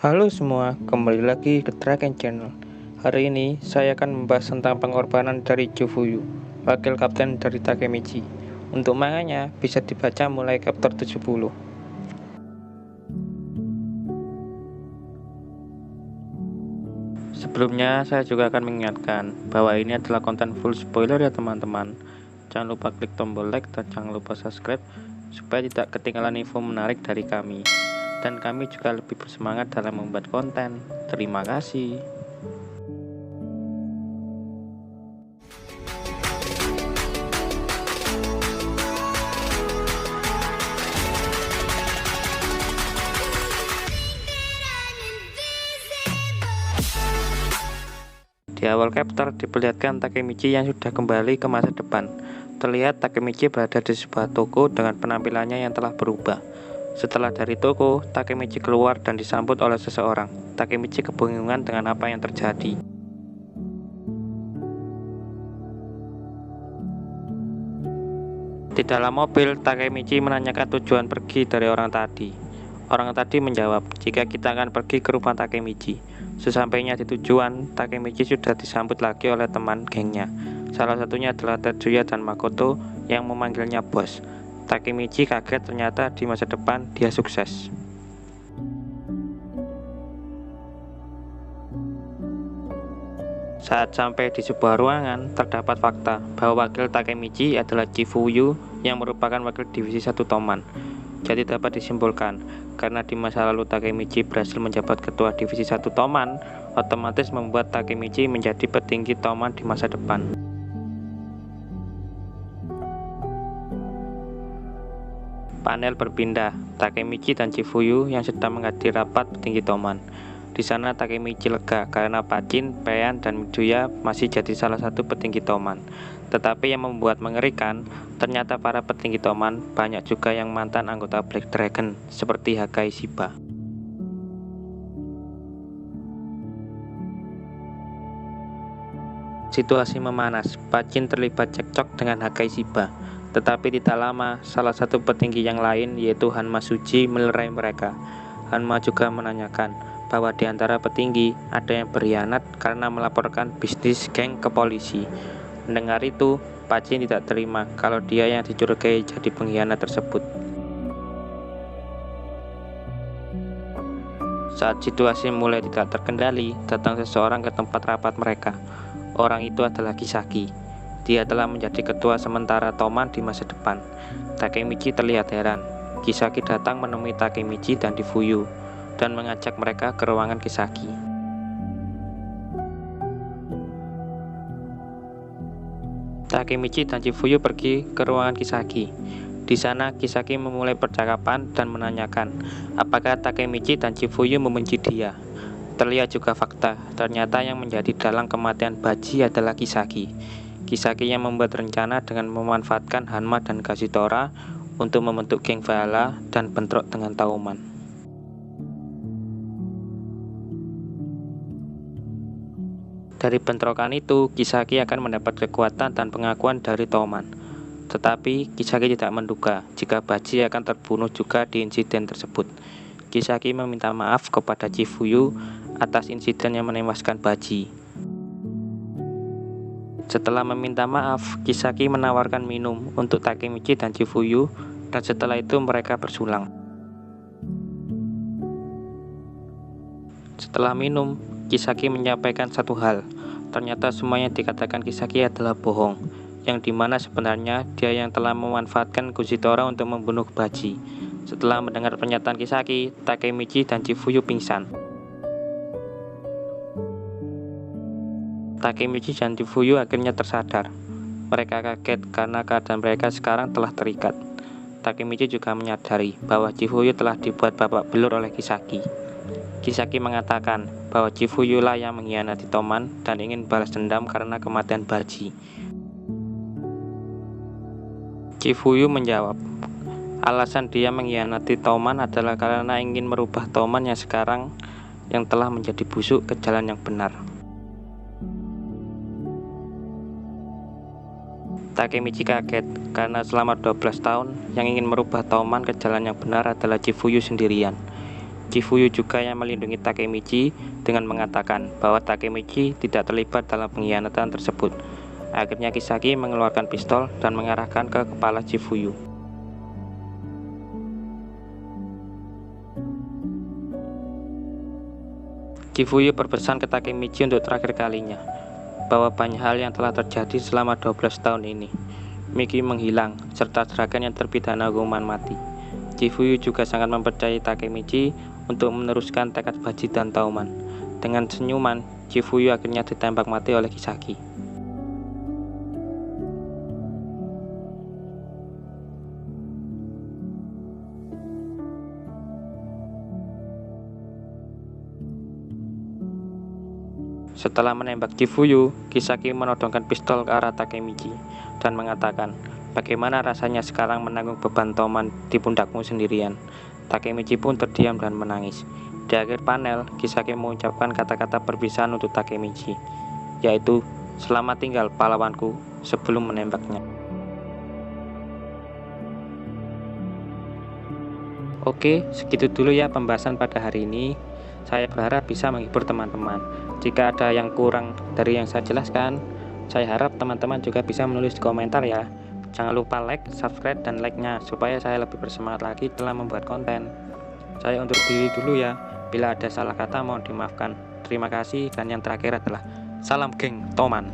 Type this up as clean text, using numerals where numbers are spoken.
Halo semua, kembali lagi ke Dragon Channel. Hari ini saya akan membahas tentang pengorbanan dari Jofuyu, wakil kapten dari Takemichi. Untuk manganya bisa dibaca mulai chapter 70. Sebelumnya saya juga akan mengingatkan bahwa ini adalah konten full spoiler ya teman-teman. Jangan lupa klik tombol like dan jangan lupa subscribe supaya tidak ketinggalan info menarik dari kami. Dan kami juga lebih bersemangat dalam membuat konten. Terima kasih. Di awal chapter diperlihatkan Takemichi yang sudah kembali ke masa depan. Terlihat Takemichi berada di sebuah toko dengan penampilannya yang telah berubah. Setelah dari toko, Takemichi keluar dan disambut oleh seseorang. Takemichi kebingungan dengan apa yang terjadi. Di dalam mobil, Takemichi menanyakan tujuan pergi dari orang tadi. Orang tadi menjawab, jika kita akan pergi ke rumah Takemichi. Sesampainya di tujuan, Takemichi sudah disambut lagi oleh teman gengnya. Salah satunya adalah Tetsuya dan Makoto yang memanggilnya bos. Takemichi kaget ternyata di masa depan dia sukses. Saat sampai di sebuah ruangan, terdapat fakta bahwa wakil Takemichi adalah Chifuyu yang merupakan wakil divisi 1 Toman. Jadi dapat disimpulkan, karena di masa lalu Takemichi berhasil menjabat ketua divisi 1 Toman, otomatis membuat Takemichi menjadi petinggi Toman di masa depan. Panel berpindah, Takemichi dan Chifuyu yang sedang menghadiri rapat petinggi Toman. Di sana Takemichi lega karena Pachin, Payan, dan Midoriya masih jadi salah satu petinggi Toman. Tetapi yang membuat mengerikan, ternyata para petinggi Toman banyak juga yang mantan anggota Black Dragon, seperti Hakai Shiba. Situasi memanas, Pachin terlibat cekcok dengan Hakai Shiba. Tetapi tidak lama, salah satu petinggi yang lain yaitu Hanma Suji melerai mereka. Hanma juga menanyakan bahwa di antara petinggi ada yang berkhianat karena melaporkan bisnis geng ke polisi. Mendengar itu, Pachin tidak terima kalau dia yang dicurigai jadi pengkhianat tersebut. Saat situasi mulai tidak terkendali, datang seseorang ke tempat rapat mereka. Orang itu adalah Kisaki. Dia telah menjadi ketua sementara Toman di masa depan. Takemichi terlihat heran. Kisaki datang menemui Takemichi dan Chifuyu dan mengajak mereka ke ruangan Kisaki. Takemichi dan Chifuyu pergi ke ruangan Kisaki. Di sana Kisaki memulai percakapan dan menanyakan apakah Takemichi dan Chifuyu membenci dia. Terlihat juga fakta, ternyata yang menjadi dalang kematian Baji adalah Kisaki. Kisaki yang membuat rencana dengan memanfaatkan Hanma dan Kashitora untuk membentuk geng Valhalla dan bentrok dengan Tauman. Dari bentrokan itu, Kisaki akan mendapat kekuatan dan pengakuan dari Tauman. Tetapi Kisaki tidak menduga jika Baji akan terbunuh juga di insiden tersebut. Kisaki meminta maaf kepada Chifuyu atas insiden yang menewaskan Baji. Setelah meminta maaf, Kisaki menawarkan minum untuk Takemichi dan Chifuyu, dan setelah itu mereka bersulang. Setelah minum, Kisaki menyampaikan satu hal. Ternyata semua yang dikatakan Kisaki adalah bohong, yang dimana sebenarnya dia yang telah memanfaatkan Kashitora untuk membunuh Baji. Setelah mendengar pernyataan Kisaki, Takemichi dan Chifuyu pingsan. Takemichi dan Chifuyu akhirnya tersadar. Mereka kaget karena keadaan mereka sekarang telah terikat. Takemichi juga menyadari bahwa Chifuyu telah dibuat babak belur oleh Kisaki. Kisaki mengatakan bahwa Chifuyu lah yang mengkhianati Toman dan ingin balas dendam karena kematian Baji. Chifuyu menjawab, alasan dia mengkhianati Toman adalah karena ingin merubah Toman yang sekarang yang telah menjadi busuk ke jalan yang benar. Takemichi kaget karena selama 12 tahun yang ingin merubah Toman ke jalan yang benar adalah Chifuyu sendirian. Chifuyu juga yang melindungi Takemichi dengan mengatakan bahwa Takemichi tidak terlibat dalam pengkhianatan tersebut. Akhirnya Kisaki mengeluarkan pistol dan mengarahkan ke kepala Chifuyu. Chifuyu berpesan ke Takemichi untuk terakhir kalinya, bahwa banyak hal yang telah terjadi selama 12 tahun ini. Miki menghilang, serta Dragon yang terpidana hukuman mati. Chifuyu juga sangat mempercayai Takemichi untuk meneruskan tekad Baji dan Tauman. Dengan senyuman, Chifuyu akhirnya ditembak mati oleh Kisaki. Setelah menembak Chifuyu, Kisaki menodongkan pistol ke arah Takemichi dan mengatakan, "Bagaimana rasanya sekarang menanggung beban Tauman di pundakmu sendirian?" Takemichi pun terdiam dan menangis. Di akhir panel, Kisaki mengucapkan kata-kata perpisahan untuk Takemichi, yaitu, "Selamat tinggal pahlawanku," sebelum menembaknya. Oke, segitu dulu ya pembahasan pada hari ini. Saya berharap bisa menghibur teman-teman. Jika ada yang kurang dari yang saya jelaskan, saya harap teman-teman juga bisa menulis di komentar ya. Jangan lupa like, subscribe, dan like-nya supaya saya lebih bersemangat lagi dalam membuat konten. Saya undur diri dulu ya. Bila ada salah kata mohon dimaafkan. Terima kasih, dan yang terakhir adalah salam geng Toman.